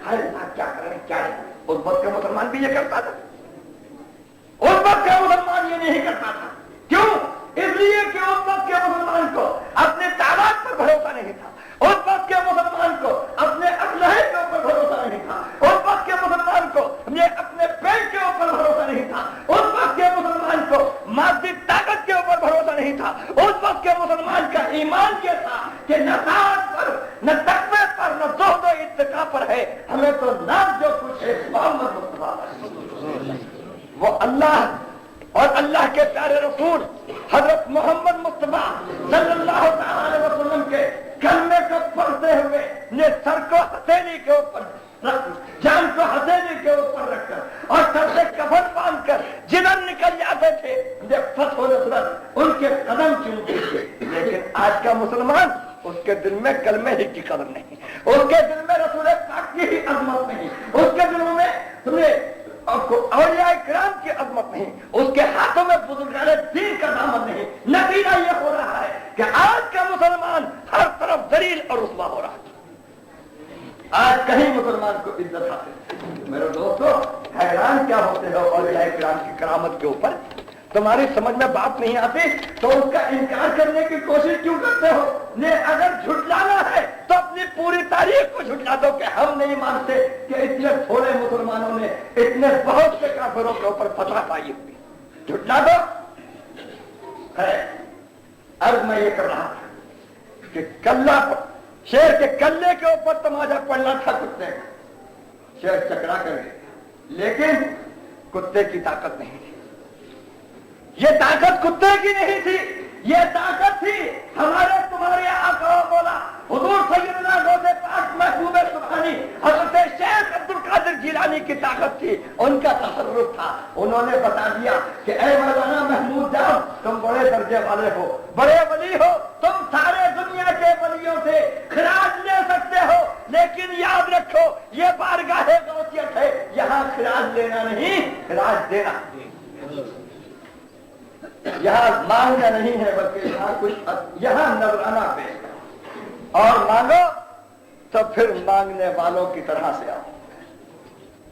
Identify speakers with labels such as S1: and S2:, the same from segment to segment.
S1: ہر کیا کریں کیا نہیں. اس وقت کا مسلمان بھی یہ کرتا تھا. اس وقت کا مسلمان یہ نہیں کرتا تھا. کیوں؟ اس لیے کہ اس وقت کے مسلمان کو اپنے تعداد پر بھروسہ نہیں تھا. اس وقت کے مسلمان کو اپنے اسلحے کے اوپر بھروسہ نہیں تھا. اس وقت کے مسلمان کو اپنے پیٹ کے اوپر بھروسہ نہیں تھا. اس وقت کے مسلمان کو مادی طاقت کے اوپر بھروسہ نہیں تھا. اس وقت کے مسلمان کا ایمان یہ تھا کہ نہ ذات پر نہ تقوی پر نہ زہد و اتقاء پر ہے. ہمیں تو نام جو کچھ ہے محمد مصطفیٰ، وہ اللہ اور اللہ کے پیارے رسول حضرت محمد مصطفیٰ صلی اللہ تعالی وسلم کے کلمے کو پڑھتے ہوئے نے سر کو ہتھیلی کے اوپر رکھ، جان کو ہتھیلی کے اوپر رکھ کر اور سر سے کفن باندھ کر جدھر نکل جاتے تھے فتح و نصرت ان کے قدم چومتے تھے. لیکن آج کا مسلمان اس کے دل میں کلمے ہی کی قدر نہیں، اس کے دل میں رسول پاک کی ہی عظمت نہیں، اس کے دلوں میں اولیاء کرام کی عظمت نہیں، اس کے ہاتھوں میں بزرگان دین کا دامن نہیں. نتیجہ یہ ہو رہا ہے کہ آج کا مسلمان ہر طرف ذلیل اور رسوا ہو رہا ہے. آج کہیں مسلمان کو عزت حاصل. میرے دوستو حیران کیا ہوتے ہو اولیاء کرام کی کرامت کے اوپر؟ تمہاری سمجھ میں بات نہیں آتی تو اس کا انکار کرنے کی کوشش کیوں کرتے ہو؟ اگر جھٹلانا ہے تو اپنی پوری تاریخ کو جھٹلا دو کہ ہم نہیں مانتے کہ اتنے تھوڑے مسلمانوں نے اتنے بہت سے کافروں کے اوپر فتح پائی ہوئی. جھٹلا دو. عرض میں یہ کر رہا تھا کہ کلہ شیر کے کلے کے اوپر تماچا پڑنا تھا کتے کا. شیر چکرا کر گئے لیکن کتے کی طاقت نہیں تھی. یہ طاقت کتے کی نہیں تھی، یہ طاقت تھی ہمارے تمہارے آقا و مولا حضور سیدنا غوث پاک محبوب سبحانی حضرت شیخ عبد القادر جیلانی کی طاقت تھی. ان کا تصرف تھا. انہوں نے بتا دیا کہ اے مولانا محمود جان تم بڑے درجے والے ہو، بڑے ولی ہو، تم سارے دنیا کے ولیوں سے خراج لے سکتے ہو، لیکن یاد رکھو یہ بارگاہ غوثیت ہے، یہاں خراج لینا نہیں خراج دینا. یہاں مانگنا نہیں ہے بلکہ یہاں کچھ یہاں نذرانہ پیش اور مانگو تو پھر مانگنے والوں کی طرح سے آؤ.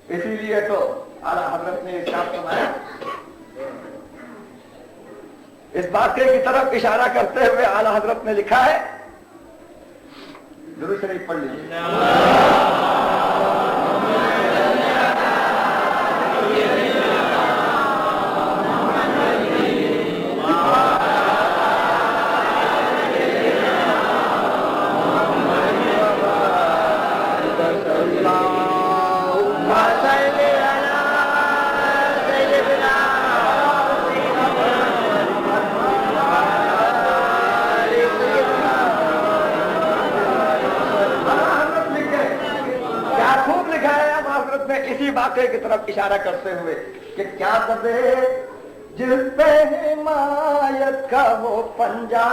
S1: اسی لیے تو اعلیٰ حضرت نے ارشاد فرمایا، اس واقعے کی طرف اشارہ کرتے ہوئے اعلیٰ حضرت نے لکھا ہے، درود شریف پڑھ لیجیے. اسی واقعے کی طرف اشارہ کرتے ہوئے کہ کیا دبے جس پہ حمایت کا وہ پنجہ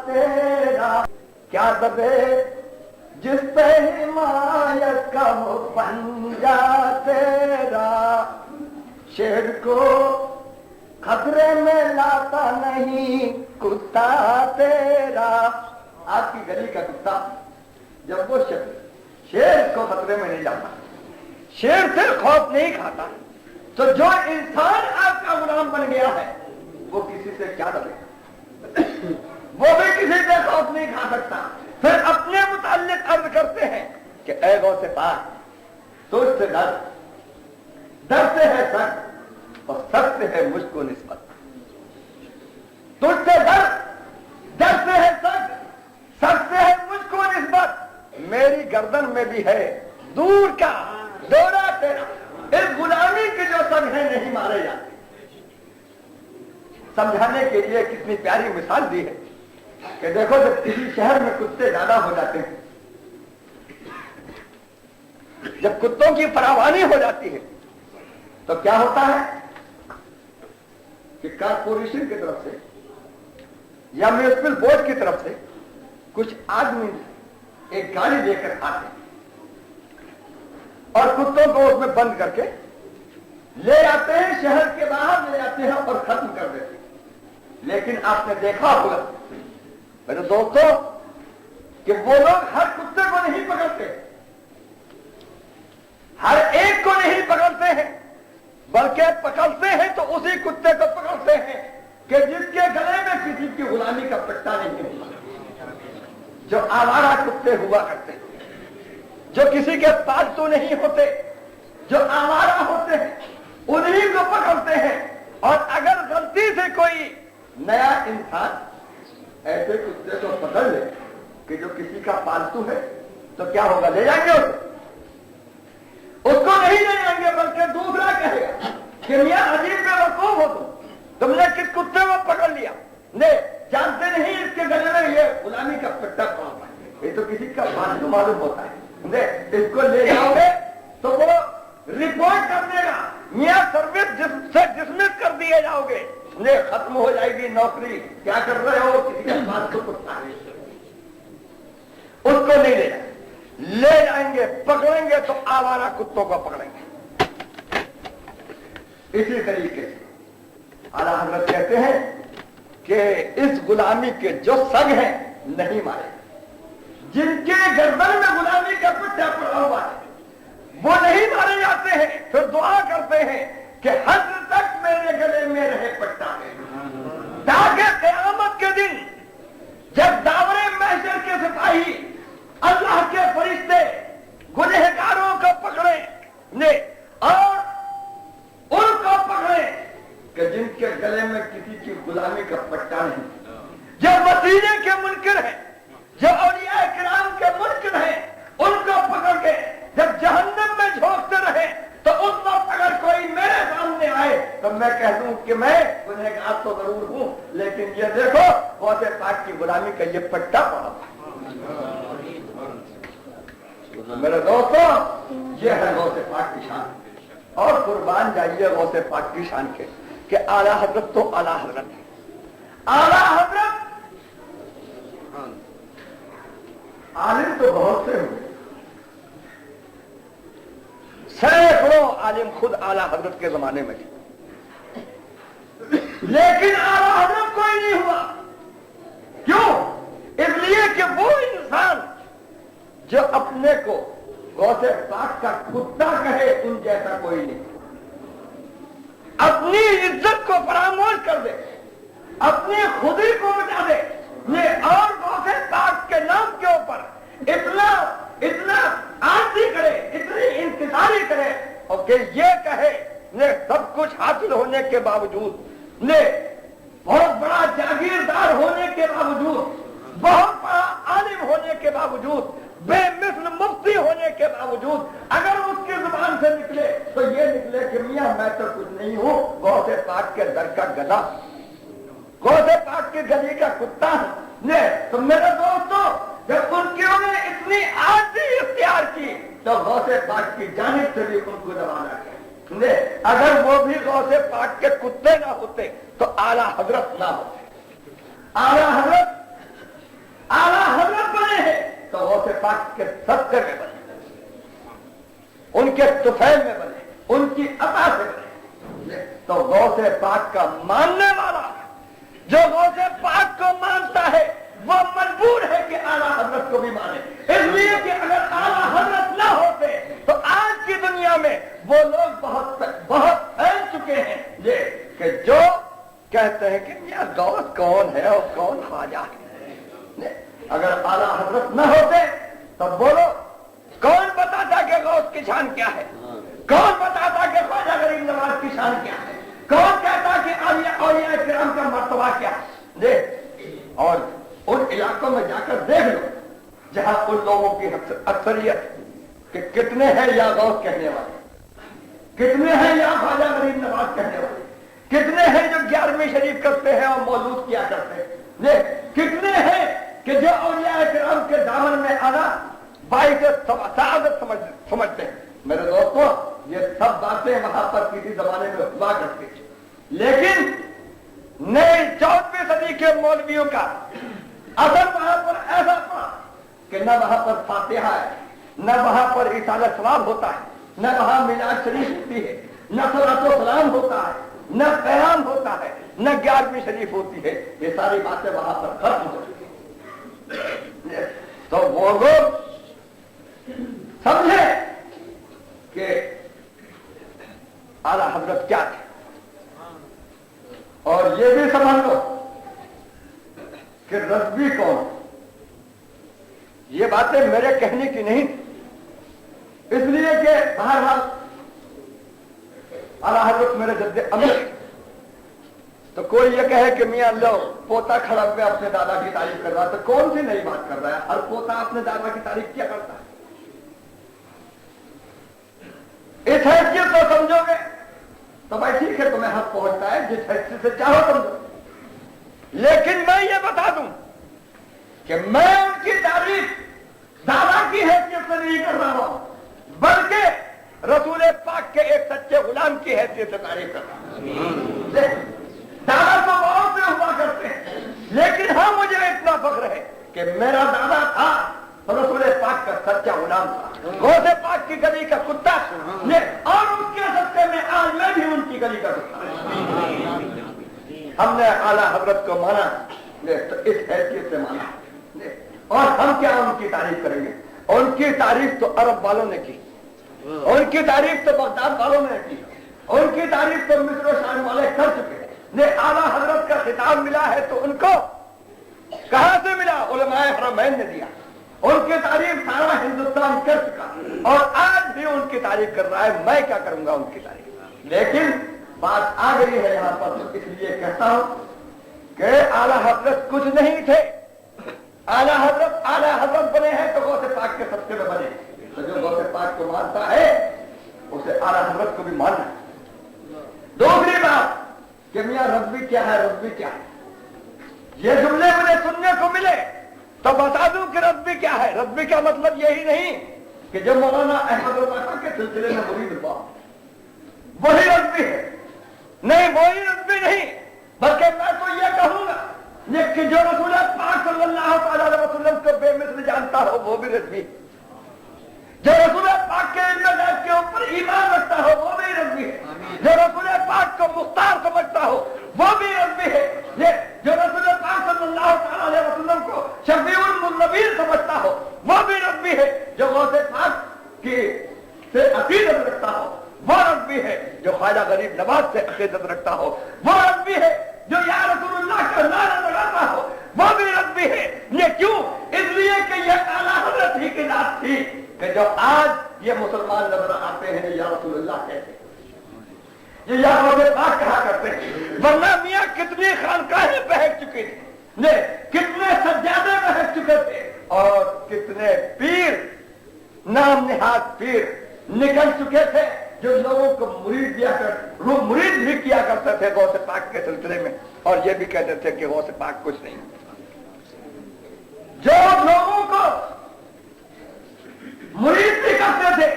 S1: تیرا، کیا دبے جس پہ حمایت کا وہ پنجہ تیرا، شیر کو خطرے میں لاتا نہیں کتا تیرا. آپ کی گلی کا کتا جب وہ شیر کو خطرے میں نہیں لاتا، شیر سے خوف نہیں کھاتا، تو جو انسان آپ کا غلام بن گیا ہے وہ کسی سے کیا ڈرے؟ وہ بھی کسی سے خوف نہیں کھا سکتا. پھر اپنے متعلق عرض کرتے ہیں کہ اے غوث پاک تجھ سے ڈرتے ہیں سر اور سر سے ہے مجھ کو نسبت. تجھ سے ڈرتے ہیں سر سے ہے مجھ کو نسبت. میری گردن میں بھی ہے دور کا دورہ تیرا. اس غلامی کے جو سب ہیں نہیں مارے جاتے. سمجھانے کے لیے کتنی پیاری مثال دی ہے کہ دیکھو جب کسی شہر میں کتے زیادہ ہو جاتے ہیں، جب کتوں کی فراوانی ہو جاتی ہے تو کیا ہوتا ہے کہ کارپوریشن کی طرف سے یا میونسپل بورڈ کی طرف سے کچھ آدمی ایک گاڑی لے کر آتے ہیں اور کتوں کو اس میں بند کر کے لے آتے ہیں، شہر کے باہر لے آتے ہیں اور ختم کر دیتے ہیں. لیکن آپ نے دیکھا ہوگا میرے دوستو کہ وہ لوگ ہر کتے کو نہیں پکڑتے، हैं, बल्कि पकड़ते हैं तो उसी कुत्ते को पकड़ते हैं कि जिसके गले में किसी की गुलामी का पट्टा नहीं होगा। जो आवारा कुत्ते हुआ करते हैं, जो किसी के पालतू नहीं होते, जो आवारा होते हैं, उन्हीं को पकड़ते हैं। और अगर गलती से कोई नया इंसान ऐसे कुत्ते को पकड़ ले कि जो किसी का पालतू है, तो क्या होगा? ले जाएंगे उसको नहीं ले जाएंगे, बल्कि दूसरा कहेगा कि मियां अजीब बेवकूफ हो तुमने किस कुत्ते को पकड़ लिया? ने जानते नहीं इसके गले में ये गुलामी का पट्टा पड़ा हुआ है, ये तो किसी का पालतू मालूम होता है। ने इसको ले जाओगे तो वो रिपोर्ट कर देगा, मियां सर्विस से डिसमिस कर दिए जाओगे, ने खत्म हो जाएगी नौकरी। क्या कर रहे हो? किसी का पालतू कुत्ता है, उसको नहीं ले जाएंगे। पकड़ेंगे तो आवारा कुत्तों को पकड़ेंगे। इसी तरीके से आला हजरत कहते हैं कि इस गुलामी के जो सग हैं नहीं मारे, जिनके गर्दन में गुलामी का पट्टा पड़ा हुआ है वो नहीं मारे जाते हैं। फिर दुआ करते हैं कि हद तक मेरे गले में रहे पट्टा, ताकि क़यामत के दिन जब दावरे महशर के सिपाही अल्लाह के फरिश्ते गुनहगारों को पकड़े ने और उनको पकड़े कि जिनके गले में किसी की गुलामी का पट्टा नहीं, जो वसीले के मुनकिर हैं, जो औलिया किराम के मुनकिर हैं, उनको पकड़ के जब जहन्नम में झोंकते रहे तो उस वक्त अगर कोई मेरे सामने आए तो मैं कह दूं कि मैं गुनहगार तो जरूर हूं, लेकिन ये देखो गौसे पाक की गुलामी का ये पट्टा पड़ा। मेरे दोस्तों, ये है गौसे पाक की शान, और कुर्बान जाइए गौसे पाक की शान के कि आला हजरत तो आला हजरत है। आला हजरत आलिम तो बहुत से हुए, सैकड़ों आलिम खुद आला हजरत के जमाने में थे, लेकिन आला हजरत कोई नहीं हुआ। क्यों? इसलिए कि वो इंसान जो अपने को गौसे पाक का कुत्ता कहे, उन जैसा कोई नहीं। अपनी इज्जत को फरामोश कर दे, अपनी खुदी को मिटा दे, ये और गौसे पाक के नाम के ऊपर इतना आरती करे, इतनी इंतजारी करे और कि ये कहे ने सब कुछ हासिल होने के बावजूद, ने बहुत बड़ा जागीरदार होने के बावजूद, बहुत बड़ा आलिम होने के बावजूद, बेमिसल मुफ्ती होने के बावजूद अगर उसकी जुबान से निकले तो ये निकले कि मियां मैं तो कुछ नहीं हूं, गौसे पाक के दर का गधा, गौसे पाक की गली का कुत्ता ने। तो मेरे दोस्तों, जब उन्होंने इतनी आरती इख्तियार की तो गौसे पाक की जानिब से भी उनको रवाना किया। अगर वो भी गौसे पाक के कुत्ते ना होते तो आला हजरत ना होते। आला हजरत बने हैं तो गौसे पाक के सदक़े में बने, उनके तुफैल में बने, उनकी अता से बने। तो गौसे पाक का मानने वाला जो गौसे पाक को मानता है वो मजबूर है कि आला हजरत को भी माने। इसलिए कि अगर आला हजरत ना होते तो आज की दुनिया में वो लोग बहुत फैल चुके हैं ये कि जो कहते हैं कि यार गौस कौन है और कौन ख्वाजा है। अगर आला हजरत न होते तो बोलो कौन बताता कि गौस की शान क्या है, कौन बताता कि ख्वाजा गरीब नवाज की शान क्या है, कौन कहता कि औलिया किराम का मर्तबा क्या है। और उन इलाकों में जाकर देख लो जहां उन लोगों की अक्सरियत कि कितने हैं या गौस कहने वाले, कितने हैं या ख्वाजा गरीब नवाज कहने वाले, कितने हैं जो 11वीं शरीफ करते हैं और मौलूद किया करते हैं, कितने हैं कि जो औलिया किराम के दामन में आना बाइस सआदत समझते हैं। मेरे दोस्तों, ये सब बातें वहां पर किसी जमाने में हुआ करती थी, लेकिन नए 14वीं सदी के मौलवियों का असर वहां पर ऐसा पड़ा कि न वहां पर फातिहा है, न वहां पर इसाला सवाब होता है, न वहां मिलाद शरीफ होती है, न सलातो सलाम होता है, न क़याम होता है, न 11वीं शरीफ होती है। ये सारी बातें वहां पर खत्म हो चुकी। तो वो लोग समझे कि आला हजरत क्या थे। और ये भी समझ लो कि रज़वी कौन। ये बातें मेरे कहने की नहीं, इसलिए कि बहरहाल आला हजरत मेरे जद्दे अमीर। तो कोई ये कहे कि मियां लो पोता खड़ा हुआ अपने दादा की तारीफ कर रहा, तो कौन सी नई बात कर रहा है। हर पोता अपने दादा की तारीफ क्या करता है। इस हैसियत को समझोगे तो भाई ठीक है, तुम्हें हक पहुंचता है, जिस हैसियत से चाहो समझो। लेकिन मैं ये बता दूं कि मैं उनकी तारीफ दादा की हैसियत से नहीं कर रहा हूं, बल्कि रसूल पाक के एक सच्चे गुलाम की हैसियत से तारीफ कर रहा हूं। दादा तो बहुत से हुआ करते हैं, लेकिन हाँ मुझे इतना फख्र है कि मेरा दादा था रसूल पाक का सच्चा गुलाम था, गौसे पाक की गली का कुत्ता, और उसके सत्ते में आज मैं भी उनकी गली का कुत्ता। हमने आला हजरत को माना तो इस हैसियत से माना, और हम क्या उनकी तारीफ करेंगे। उनकी तारीफ तो अरब वालों ने की, उनकी तारीफ तो बगदाद वालों ने की, उनकी तारीफ तो मिस्र शाम वाले कर चुके। ने आला हजरत का खिताब मिला है तो उनको कहां से मिला, उलमाए हरमैन ने दिया। उनकी तारीफ सारा हिंदुस्तान कर चुका, और आज भी उनकी तारीफ कर रहा है। मैं क्या करूंगा उनकी तारीफ। लेकिन बात आ गई है यहां पर, तो इसलिए कहता हूं कि आला हजरत कुछ नहीं थे। आला हजरत बने हैं तो गौसे पाक के सत्ते में बने। तो जो गौसे पाक को मानता है उसे आला हजरत को भी मानना है। दूसरी बात कि मियां रज़वी क्या है, रज़वी क्या है। ये जुमले मुझे सुनने को मिले तो बता दूं कि रज़वी क्या है। रज़वी का मतलब यही नहीं कि जो मौलाना अहमद रज़ा के सिलसिले में मुरीद हुआ वही रज़वी है, नहीं वही रज़वी नहीं, बल्कि मैं तो ये कहूंगा कि जो रसूल पाक सल्लल्लाहु अलैहि वसल्लम को बेमिसल जानता हो वो भी रज़वी, जो रसूल पाक के इल्म गैब के ऊपर ईमान रखता हो वो भी रज़वी है, जो रसूल पाक को मुख्तार समझता हो वो भी रज़वी है, जो रसूल पाक सल्लल्लाहु अलैहि वसल्लम को शफीउल मुज़नबीन समझता हो वो भी रज़वी है, जो गौसे पाक की से अकीदत रखता हो वो रज़वी है, जो ख्वाजा गरीब नवाज से अकीदत रखता हो वो रज़वी है, जो या रसूलुल्लाह का नारा लगाता हो वो भी रज़वी है। ये क्यों? इसलिए कि ये आला हज़रत ही की जात थी कि जो आज ये मुसलमान नजर आते हैं या रसूलुल्लाह कहते हैं, ये या गौसे पाक कहा करते हैं। वरना मियां कितनी खानकाहें बहक चुकी थी, कितने सज्जादे बहक चुके थे, और कितने पीर नाम निहाद पीर निकल चुके थे जो लोगों को मुरीद भी किया करते थे गौसे पाक के सिलसिले में, और ये भी कहते थे कि गौसे पाक कुछ नहीं। जो लोगों को मुरीद भी करते थे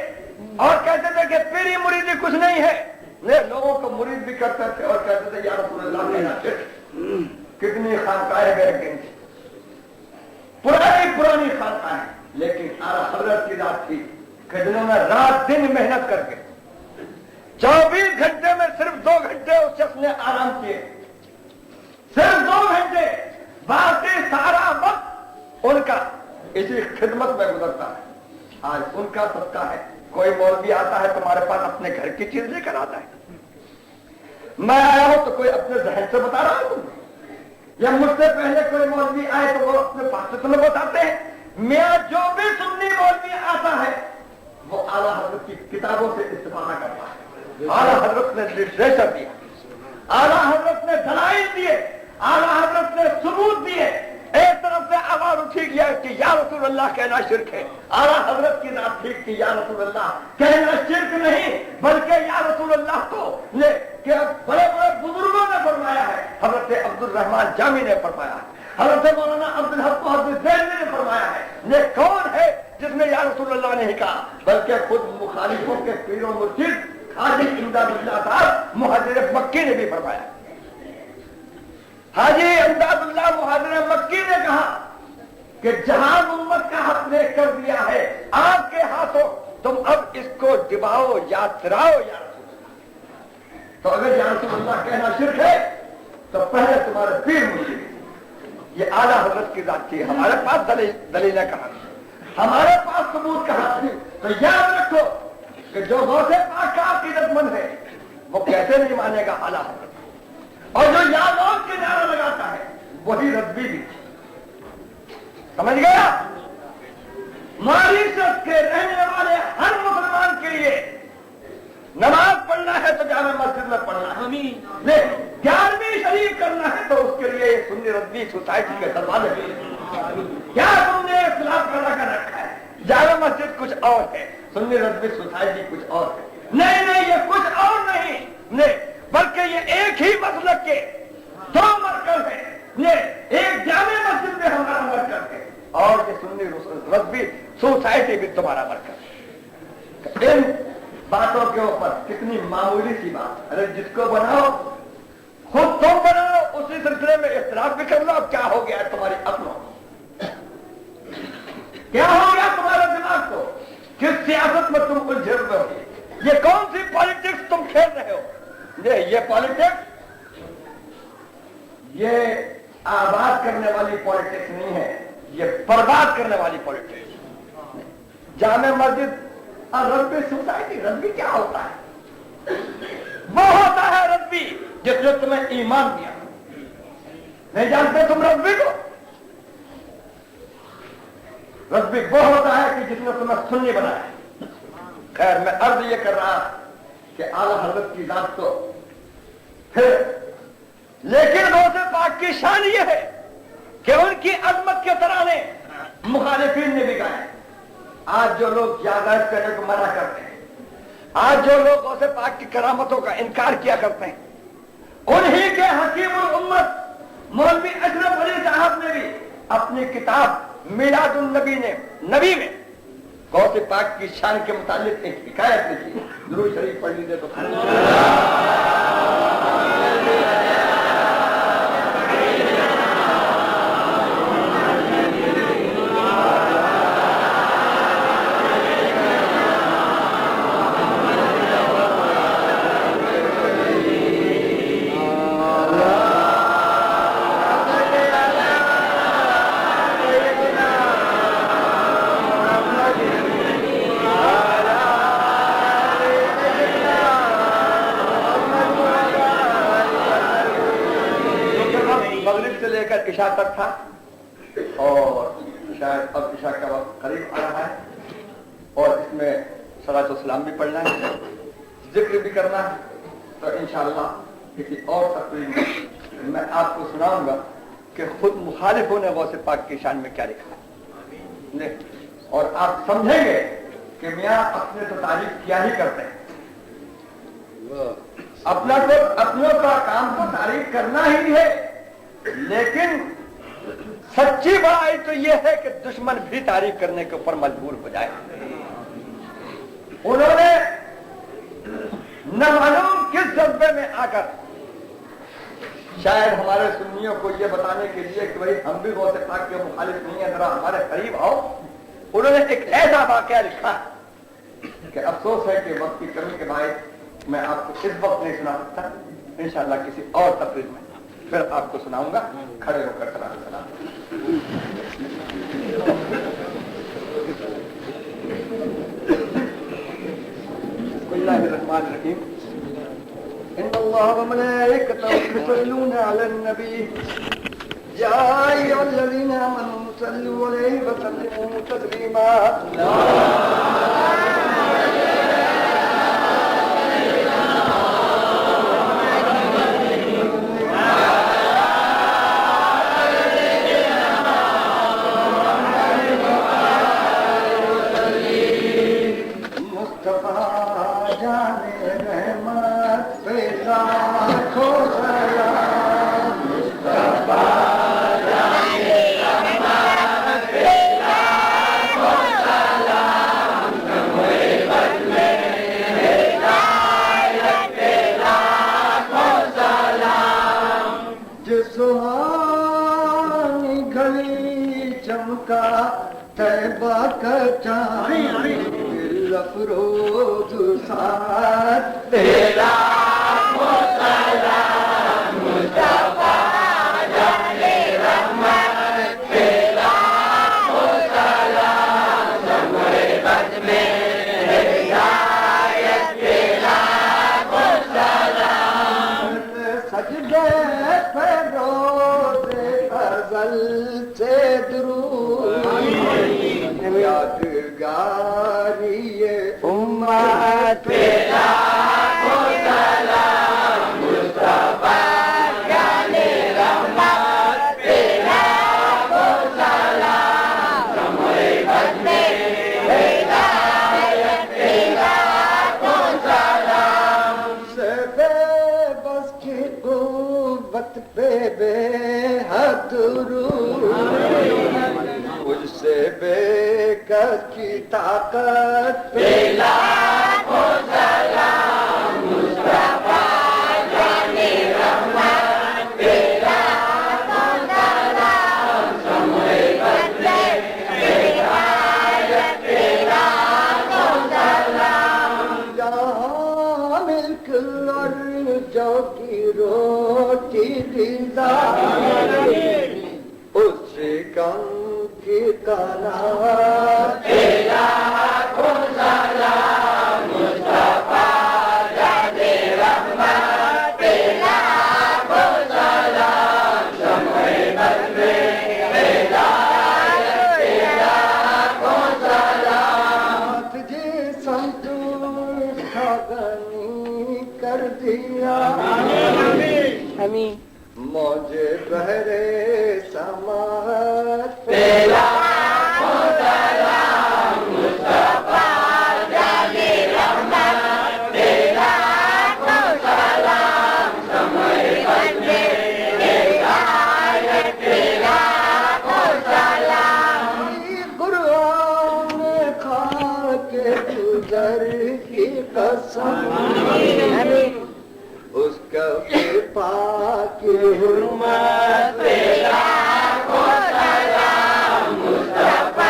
S1: और कहते थे कि पीरी मुरीदी कुछ नहीं है, लोगों को मुरीद भी करते थे और कहते थे या रसूलुल्लाह कहना चाहिए। कितनी खानकाहें बह गई थी, पुरानी खानकाहें, लेकिन आला हजरत की रात थी कि जिन्होंने रात दिन मेहनत करके 24 घंटे में सिर्फ 2 घंटे उस शख्स ने आराम किए, सिर्फ 2 घंटे, बाकी सारा वक्त उनका इसी खिदमत में गुजरता है। आज उनका सदका है। कोई मौलवी आता है तुम्हारे पास अपने घर की चीज लेकर आता है, मैं आया हूं तो कोई अपने जहन से बता रहा हूं, या मुझसे पहले कोई मौलवी आए तो वो अपने पास से तुम्हें बताते हैं। मैं जो भी सुन्नी मौलवी आता है वो आला हजरत की किताबों से इस्तेमाल करता है। आला हजरत ने लिटरेचर दिया, आला हजरत ने दलाइल दिए, आला हजरत ने सबूत दिए। एक तरफ से आवाज उठी गया कि या रसूलुल्लाह कहना शिर्क है, आला हजरत की नाम ठीक थी या रसूलुल्लाह कहना शिर्क नहीं, बल्कि या रसूलुल्लाह को कि बड़े बड़े बुजुर्गों ने फरमाया है। हजरत अब्दुल रहमान जामी ने फरमाया है, हजरत मौलाना अब्दुल हक देलवी ने फरमाया है। ये कौन है जिसने या रसूलुल्लाह नहीं कहा, बल्कि खुद मुखालिफों के पीरों मुर्शिद हाजी इमदादुल्लाह साहब मुहाजिर मक्की ने भी फरमाया। हाजी इमदादुल्लाह मुहाजिर मक्की ने कहा कि जहां उम्मत का हक ने कर दिया है आपके हाथों, तुम अब इसको दिबाओ या तिराओ या रसूलुल्लाह। तो अगर या रसूलुल्लाह कहना शिर्क है तो पहले तुम्हारे पीर मुर्शिद, ये आला हजरत की जात थी। हमारे पास दलीलें कहां, हमारे पास सबूत कहां थी। तो याद रखो कि जो गौसे पाक का अकीदतमंद है वो कैसे नहीं मानेगा आला हजरत। और जो या मौत के नारा लगाता है वही रब्बी भी, समझ गया? मॉरिशस के रहने वाले हर मुसलमान के लिए नमाज पढ़ना है तो जामे मस्जिद में पढ़ना है, 11वीं शरीफ करना है तो उसके लिए सुन्नी रद्दी सोसाइटी के दरवाजे क्या तुमने इख्तिलाफ पैदा कर रखा है? जामे मस्जिद कुछ और है, सुन्नी रद्दी सोसाइटी कुछ और है। नहीं नहीं, ये कुछ और नहीं, बल्कि ये एक ही मसलक के दो मरकज है। ये एक जामे मस्जिद में हमारा मरकज है और ये सुन्नी रद्दी सोसाइटी भी तुम्हारा मरकज है। इन बातों के ऊपर कितनी मामूली सी बात, अरे जिसको बनाओ खुद तुम बनाओ, उसी सिलसिले में इख्तिलाफ भी कर लो। अब क्या हो गया तुम्हारी अक्लों, क्या हो गया तुम्हारे दिमाग को? किस सियासत में तुम उलझे हुए हो? ये कौन सी पॉलिटिक्स तुम खेल रहे हो? ये पॉलिटिक्स, ये आबाद करने वाली पॉलिटिक्स नहीं है, ये बर्बाद करने वाली पॉलिटिक्स। जामे मस्जिद और रब्बी सोसाइटी, रब्बी क्या होता है? वो होता है रब्बी जिसने तुम्हें ईमान दिया। नहीं जानते तुम रब्बी को? रब्बी वो होता है कि जिसने तुम्हें सुन्नी बनाया। खैर, मैं अर्ज ये कर रहा कि आला हजरत की जात तो फिर, लेकिन गौसे पाक की शान ये है कि उनकी अजमत के तराने मुखालिफीन ने भी गाए। आज जो लोग यादाश्त करने को मना करते हैं, आज जो लोग गौसे पाक की करामतों का इनकार किया करते हैं, उन्हीं के हकीमुल उम्मत मौलवी अशरफ अली साहब ने भी अपनी किताब मिलादुन नबी ने नबी में गौसे पाक की शान के मुतालिक एक हिकायत लिखी। दुरूद शरीफ पढ़ लीजिए तो इशा तक था और शायद अब इशा का वक्त करीब आ रहा है और इसमें सलातो सलाम भी पढ़ना है, जिक्र भी करना है। तो इंशाअल्लाह किसी और तकरीर में मैं आपको सुनाऊंगा कि खुद मुखालिफों ने गौसे पाक की शान में क्या लिखा है और आप समझेंगे कि मियां अपने तो तारीफ किया ही करते हैं, अपनों का काम तो तारीफ करना ही है, लेकिन सच्ची बुराई तो यह है कि दुश्मन भी तारीफ करने के ऊपर मजबूर हो जाए। उन्होंने न मालूम किस जज्बे में आकर शायद हमारे सुन्नियों को यह बताने के लिए कि भाई हम भी गौसे पाक के मुखालिफ नहीं है, जरा हमारे करीब आओ, उन्होंने एक ऐसा वाकया लिखा कि अफसोस है कि वक्त की कमी के बाद मैं आपको इस वक्त नहीं सुना सकता। इंशाअल्लाह किसी और तकरीर में फिर आपको सुनाऊंगा। खड़े होकर सलाम। बिस्मिल्लाहिर्रहमानिर्रहीम। इन्नल्लाह व मलाइकतहु युसल्लूना अलन नबी या अय्युहल्लज़ीना आमनू सल्लू अलैहि व सल्लिमू तस्लीमा। अफरोज साथ तेरा सलाम मुस्तफा जाने रहमत तेरा सलाम समरे बद में हिदायत तेरा सलाम
S2: رحمت پہ لاکھوں سلام مصطفیٰ جانے رحمت پہ لاکھوں سلام شمع بدلے ہدایت پہ لاکھوں سلام سے بے بس کی قوت پہ بے حد درود مجھ سے بے کس کی طاقت پہ لاکھوں سلام مصطفیٰ جانے رحمت پہ لاکھوں سلام شمع بدلے ہدایت پہ لاکھوں سلام جہاں ملک اور جو کی روٹی دیدہ اس سے کم کی قناعت پہ لاکھوں سلام مصطفیٰ جانے رحمت پہ لاکھوں سلام شمع بدلے ہدایت پہ لاکھوں سلام تجھے سنتوش کا غنی کر دیا موجے بہرے سماعت پہ لاکھوں سلام مصطفیٰ جانے رحمت پہ لاکھوں سلام شمع بدلے ہدایت پہ لاکھوں سلام قرآن کھا کے گزر کی قسم اس کا پاک حرمت پہ لاکھوں سلام مصطفیٰ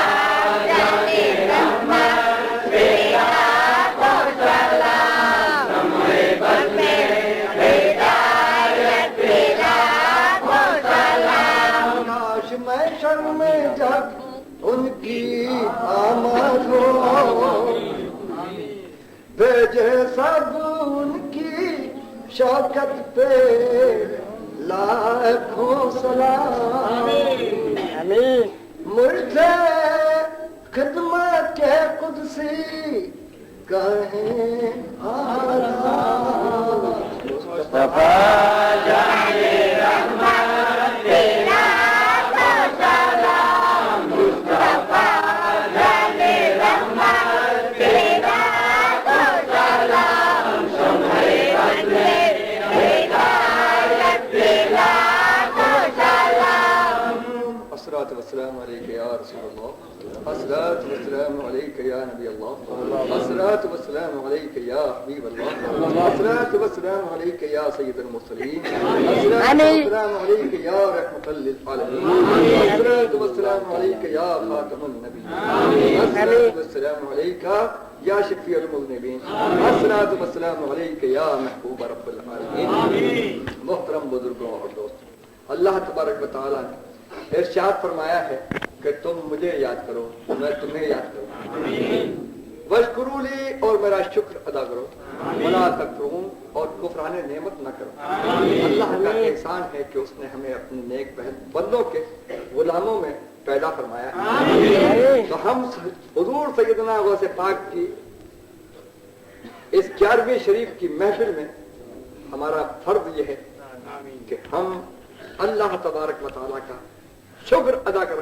S2: جانے رحمت پہ لاکھوں سلام شمع بدلے ہدایت پہ لاکھوں سلام کاش میں شرم جب ان کی آمد ہو بھیجے سب ان کی شوکت پہ لاکھوں سلام مجھے خدمت کے قدسی کہیں آزاد مصطفیٰ جانے رحمت پہ لاکھوں سلام مصطفیٰ جانے رحمت پہ لاکھوں سلام شمع بدلے ہدایت پہ لاکھوں سلام الصلاۃ والسلام علیک یا رسول اللہ الصلاۃ والسلام علیک یا نبی اللہ الصلاۃ والسلام علیک یا حبیب اللہ الصلاۃ والسلام علیک یا سید المرسلین الصلاۃ والسلام علیک یا رحمۃ للعالمین الصلاۃ والسلام علیک یا خاتم النبیین الصلاۃ والسلام علیک یا شفیع المذنبین الصلاۃ والسلام علیک یا محبوب رب العالمین محترم بزرگوں اور دوستوں اللہ تبارک و تعالیٰ نے ارشاد فرمایا ہے کہ تم مجھے یاد کرو میں تمہیں یاد کروں واشکروا لی اور میرا شکر ادا کرو ولا تکفرون اور کفران نعمت نہ کرو اللہ کا احسان ہے کہ اس نے ہمیں اپنے نیک بندوں کے غلاموں میں پیدا فرمایا ہے تو ہم حضور سیدنا غوث پاک کی اس 11ویں شریف کی محفل میں ہمارا فرض یہ ہے کہ ہم اللہ تبارک و تعالیٰ کا شکر ادا کریں